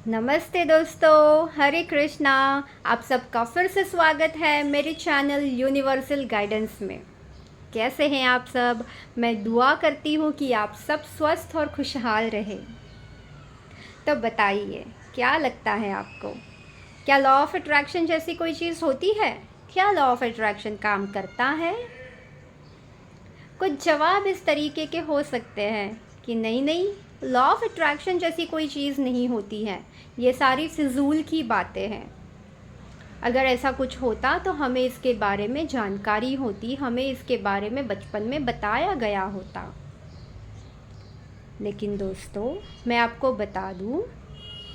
नमस्ते दोस्तों, हरे कृष्णा। आप सबका फिर से स्वागत है मेरे चैनल यूनिवर्सल गाइडेंस में। कैसे हैं आप सब? मैं दुआ करती हूँ कि आप सब स्वस्थ और खुशहाल रहें। तो बताइए, क्या लगता है आपको? क्या लॉ ऑफ अट्रैक्शन जैसी कोई चीज़ होती है? क्या लॉ ऑफ अट्रैक्शन काम करता है? कुछ जवाब इस तरीके के हो सकते हैं कि नहीं नहीं, लॉ ऑफ अट्रैक्शन जैसी कोई चीज़ नहीं होती है, ये सारी फिजूल की बातें हैं। अगर ऐसा कुछ होता तो हमें इसके बारे में जानकारी होती, हमें इसके बारे में बचपन में बताया गया होता। लेकिन दोस्तों, मैं आपको बता दूं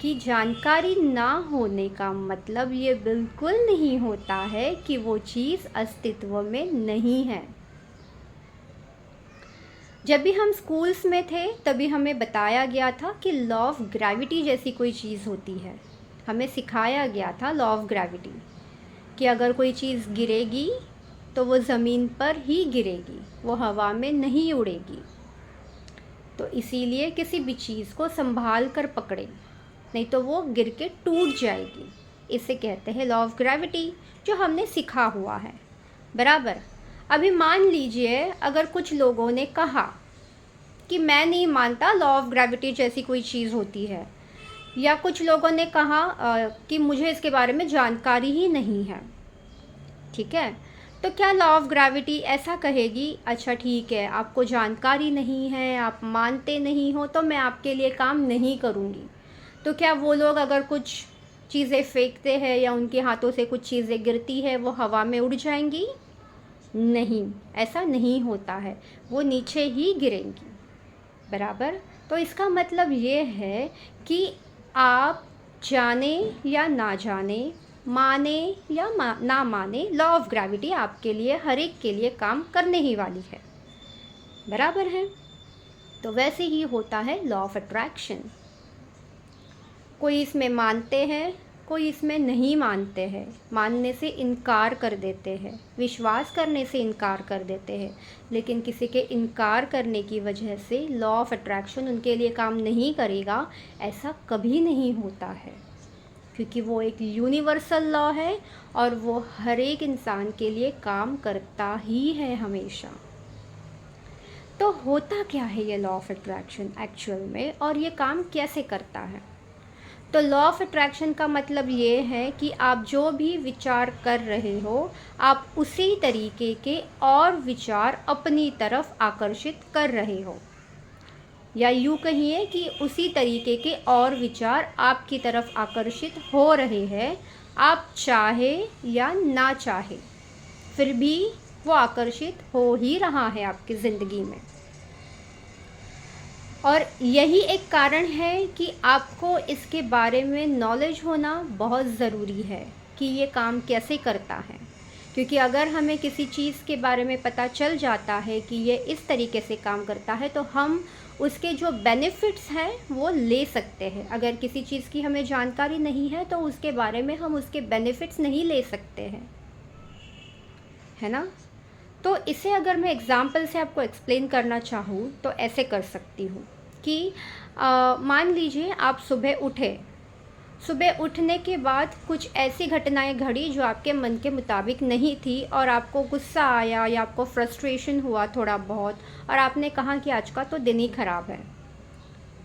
कि जानकारी ना होने का मतलब ये बिल्कुल नहीं होता है कि वो चीज़ अस्तित्व में नहीं है। जब भी हम स्कूल्स में थे तभी हमें बताया गया था कि लॉ ऑफ ग्रेविटी जैसी कोई चीज़ होती है। हमें सिखाया गया था लॉ ऑफ ग्रेविटी कि अगर कोई चीज़ गिरेगी तो वो ज़मीन पर ही गिरेगी, वो हवा में नहीं उड़ेगी। तो इसीलिए किसी भी चीज़ को संभाल कर पकड़े, नहीं तो वो गिर के टूट जाएगी। इसे कहते हैं लॉ ऑफ ग्रेविटी, जो हमने सीखा हुआ है। बराबर। अभी मान लीजिए अगर कुछ लोगों ने कहा कि मैं नहीं मानता लॉ ऑफ ग्रेविटी जैसी कोई चीज़ होती है, या कुछ लोगों ने कहा कि मुझे इसके बारे में जानकारी ही नहीं है। ठीक है, तो क्या लॉ ऑफ ग्रेविटी ऐसा कहेगी, अच्छा ठीक है, आपको जानकारी नहीं है, आप मानते नहीं हो, तो मैं आपके लिए काम नहीं करूँगी। तो क्या वो लोग अगर कुछ चीज़ें फेंकते हैं या उनके हाथों से कुछ चीज़ें गिरती है, वो हवा में उड़ जाएंगी? नहीं, ऐसा नहीं होता है, वो नीचे ही गिरेंगी। बराबर। तो इसका मतलब ये है कि आप जाने या ना जाने, माने या ना माने, लॉ ऑफ ग्रेविटी आपके लिए, हर एक के लिए काम करने ही वाली है। बराबर है। तो वैसे ही होता है लॉ ऑफ अट्रैक्शन। कोई इसमें मानते हैं, कोई इसमें नहीं मानते हैं, मानने से इनकार कर देते हैं, विश्वास करने से इनकार कर देते हैं। लेकिन किसी के इनकार करने की वजह से लॉ ऑफ अट्रैक्शन उनके लिए काम नहीं करेगा, ऐसा कभी नहीं होता है। क्योंकि वो एक यूनिवर्सल लॉ है और वो हर एक इंसान के लिए काम करता ही है हमेशा। तो होता क्या है ये लॉ ऑफ अट्रैक्शन एक्चुअल में, और ये काम कैसे करता है? तो लॉ ऑफ अट्रैक्शन का मतलब ये है कि आप जो भी विचार कर रहे हो, आप उसी तरीके के और विचार अपनी तरफ आकर्षित कर रहे हो, या यूँ कहिए कि उसी तरीके के और विचार आपकी तरफ आकर्षित हो रहे हैं। आप चाहे या ना चाहे, फिर भी वो आकर्षित हो ही रहा है आपकी ज़िंदगी में। और यही एक कारण है कि आपको इसके बारे में नॉलेज होना बहुत ज़रूरी है कि ये काम कैसे करता है। क्योंकि अगर हमें किसी चीज़ के बारे में पता चल जाता है कि ये इस तरीके से काम करता है, तो हम उसके जो बेनिफिट्स हैं वो ले सकते हैं। अगर किसी चीज़ की हमें जानकारी नहीं है तो उसके बारे में हम उसके बेनिफिट्स नहीं ले सकते हैं, है ना? तो इसे अगर मैं एग्ज़ाम्पल से आपको एक्सप्लेन करना चाहूँ तो ऐसे कर सकती हूँ कि मान लीजिए आप सुबह उठे, सुबह उठने के बाद कुछ ऐसी घटनाएं घड़ी जो आपके मन के मुताबिक नहीं थी, और आपको गुस्सा आया या आपको फ्रस्ट्रेशन हुआ थोड़ा बहुत, और आपने कहा कि आज का तो दिन ही ख़राब है।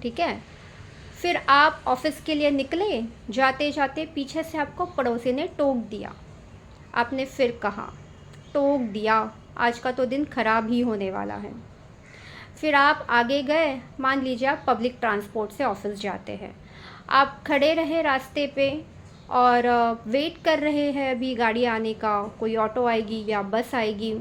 ठीक है, फिर आप ऑफिस के लिए निकले, जाते जाते पीछे से आपको पड़ोसी ने टोक दिया। आपने फिर कहा, टोक दिया, आज का तो दिन ख़राब ही होने वाला है। फिर आप आगे गए, मान लीजिए आप पब्लिक ट्रांसपोर्ट से ऑफिस जाते हैं, आप खड़े रहे रास्ते पे और वेट कर रहे हैं अभी गाड़ी आने का, कोई ऑटो आएगी या बस आएगी,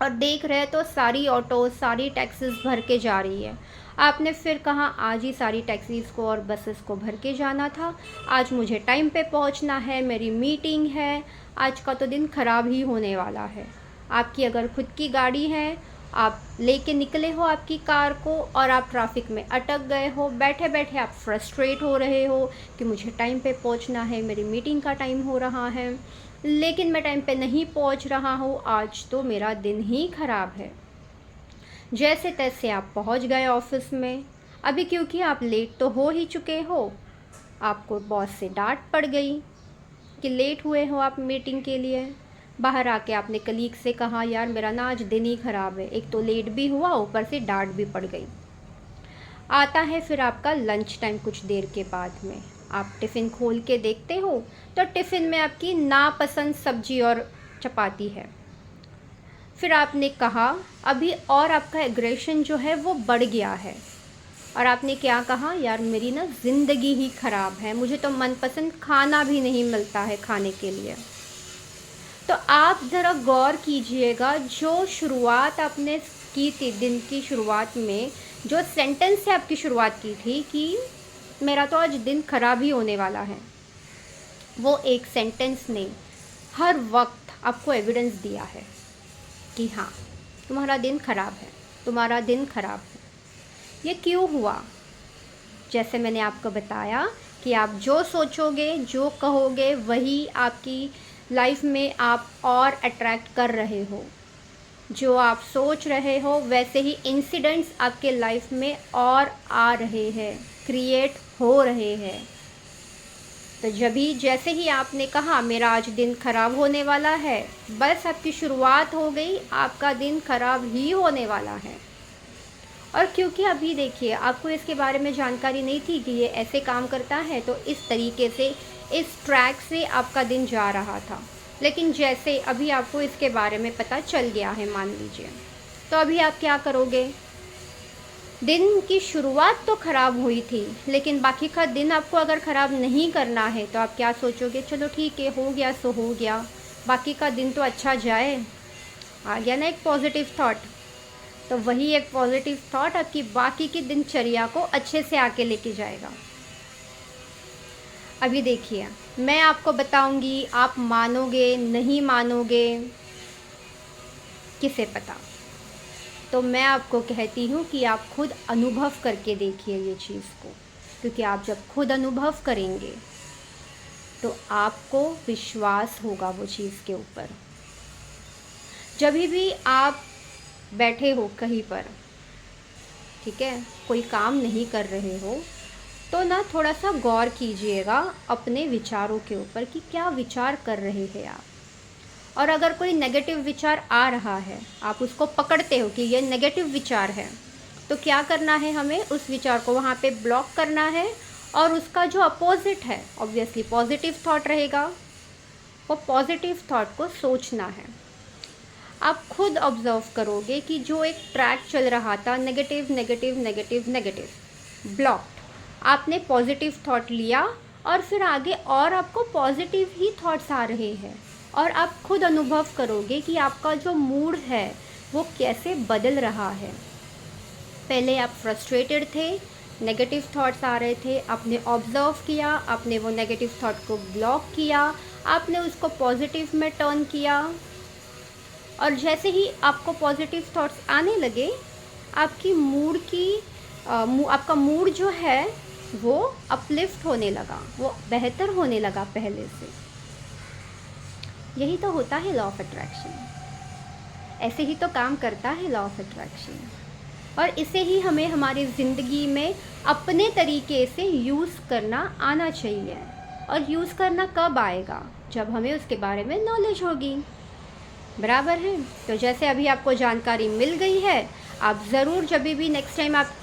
और देख रहे तो सारी ऑटो, सारी टैक्सीज़ भर के जा रही है। आपने फिर कहा, आज ही सारी टैक्सीज़ को और बसेस को भर के जाना था, आज मुझे टाइम पे पहुंचना है, मेरी मीटिंग है, आज का तो दिन ख़राब ही होने वाला है। आपकी अगर खुद की गाड़ी है, आप लेके निकले हो आपकी कार को, और आप ट्रैफिक में अटक गए हो, बैठे बैठे आप फ्रस्ट्रेट हो रहे हो कि मुझे टाइम पे पहुंचना है, मेरी मीटिंग का टाइम हो रहा है, लेकिन मैं टाइम पे नहीं पहुंच रहा हूँ, आज तो मेरा दिन ही ख़राब है। जैसे तैसे आप पहुंच गए ऑफिस में। अभी क्योंकि आप लेट तो हो ही चुके हो, आपको बॉस से डांट पड़ गई कि लेट हुए हो आप मीटिंग के लिए। बाहर आके आपने कलीग से कहा यार मेरा ना आज दिन ही ख़राब है, एक तो लेट भी हुआ ऊपर से डांट भी पड़ गई। आता है फिर आपका लंच टाइम कुछ देर के बाद में, आप टिफ़िन खोल के देखते हो तो टिफ़िन में आपकी नापसंद सब्जी और चपाती है। फिर आपने कहा अभी और आपका एग्रेशन जो है वो बढ़ गया है और आपने क्या कहा, यार मेरी ना ज़िंदगी ही ख़राब है, मुझे तो मनपसंद खाना भी नहीं मिलता है खाने के लिए। तो आप ज़रा गौर कीजिएगा, जो शुरुआत आपने की थी दिन की शुरुआत में, जो सेंटेंस से आपकी शुरुआत की थी कि मेरा तो आज दिन ख़राब ही होने वाला है, वो एक सेंटेंस ने हर वक्त आपको एविडेंस दिया है कि हाँ तुम्हारा दिन ख़राब है, तुम्हारा दिन ख़राब है। ये क्यों हुआ? जैसे मैंने आपको बताया कि आप जो सोचोगे, जो कहोगे, वही आपकी लाइफ में आप और अट्रैक्ट कर रहे हो। जो आप सोच रहे हो वैसे ही इंसिडेंट्स आपके लाइफ में और आ रहे हैं, क्रिएट हो रहे हैं। तो जैसे ही आपने कहा मेरा आज दिन ख़राब होने वाला है, बस आपकी शुरुआत हो गई, आपका दिन ख़राब ही होने वाला है। और क्योंकि अभी देखिए आपको इसके बारे में जानकारी नहीं थी कि ये ऐसे काम करता है, तो इस तरीके से, इस ट्रैक से आपका दिन जा रहा था। लेकिन जैसे अभी आपको इसके बारे में पता चल गया है मान लीजिए, तो अभी आप क्या करोगे? दिन की शुरुआत तो ख़राब हुई थी, लेकिन बाकी का दिन आपको अगर ख़राब नहीं करना है तो आप क्या सोचोगे, चलो ठीक है हो गया सो हो गया, बाकी का दिन तो अच्छा जाए। आ गया ना एक पॉजिटिव थॉट। तो वही एक पॉजिटिव थॉट आपकी बाकी की दिनचर्या को अच्छे से आके लेके जाएगा। अभी देखिए मैं आपको बताऊंगी, आप मानोगे नहीं मानोगे किसे पता। तो मैं आपको कहती हूँ कि आप खुद अनुभव करके देखिए ये चीज़ को, क्योंकि आप जब खुद अनुभव करेंगे तो आपको विश्वास होगा वो चीज़ के ऊपर। जब भी आप बैठे हो कहीं पर, ठीक है, कोई काम नहीं कर रहे हो, तो ना थोड़ा सा गौर कीजिएगा अपने विचारों के ऊपर कि क्या विचार कर रहे हैं आप। और अगर कोई नेगेटिव विचार आ रहा है, आप उसको पकड़ते हो कि ये नेगेटिव विचार है, तो क्या करना है, हमें उस विचार को वहाँ पे ब्लॉक करना है और उसका जो अपोजिट है ऑब्वियसली पॉजिटिव थॉट रहेगा, वो पॉजिटिव थॉट को सोचना है। आप खुद ऑब्जर्व करोगे कि जो एक ट्रैक चल रहा था negative negative negative negative, blocked, आपने पॉजिटिव थॉट लिया और फिर आगे और आपको पॉजिटिव ही थॉट्स आ रहे हैं। और आप खुद अनुभव करोगे कि आपका जो मूड है वो कैसे बदल रहा है। पहले आप फ्रस्ट्रेटेड थे, नेगेटिव थॉट्स आ रहे थे, आपने ऑब्जर्व किया, आपने वो नेगेटिव थॉट को ब्लॉक किया, आपने उसको पॉजिटिव में टर्न किया, और जैसे ही आपको पॉजिटिव थॉट्स आने लगे, आपकी आपका मूड जो है वो अपलिफ्ट होने लगा, वो बेहतर होने लगा पहले से। यही तो होता है लॉ ऑफ अट्रैक्शन, ऐसे ही तो काम करता है लॉ ऑफ अट्रैक्शन। और इसे ही हमें हमारी ज़िंदगी में अपने तरीके से यूज़ करना आना चाहिए। और यूज़ करना कब आएगा? जब हमें उसके बारे में नॉलेज होगी, बराबर है। तो जैसे अभी आपको जानकारी मिल गई है, आप ज़रूर जब भी नेक्स्ट टाइम आप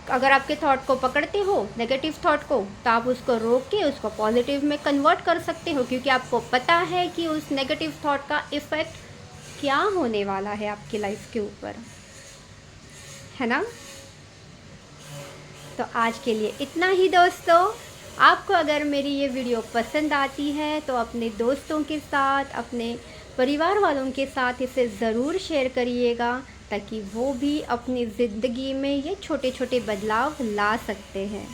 अगर आपके थॉट को पकड़ते हो, नेगेटिव थॉट को, तो आप उसको रोक के उसको पॉजिटिव में कन्वर्ट कर सकते हो, क्योंकि आपको पता है कि उस नेगेटिव थॉट का इफ़ेक्ट क्या होने वाला है आपकी लाइफ के ऊपर, है ना। तो आज के लिए इतना ही दोस्तों। आपको अगर मेरी ये वीडियो पसंद आती है तो अपने दोस्तों के साथ, अपने परिवार वालों के साथ इसे ज़रूर शेयर करिएगा, ताकि वो भी अपनी ज़िंदगी में ये छोटे छोटे बदलाव ला सकते हैं।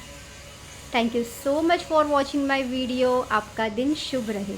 Thank you so much for watching my video. आपका दिन शुभ रहे।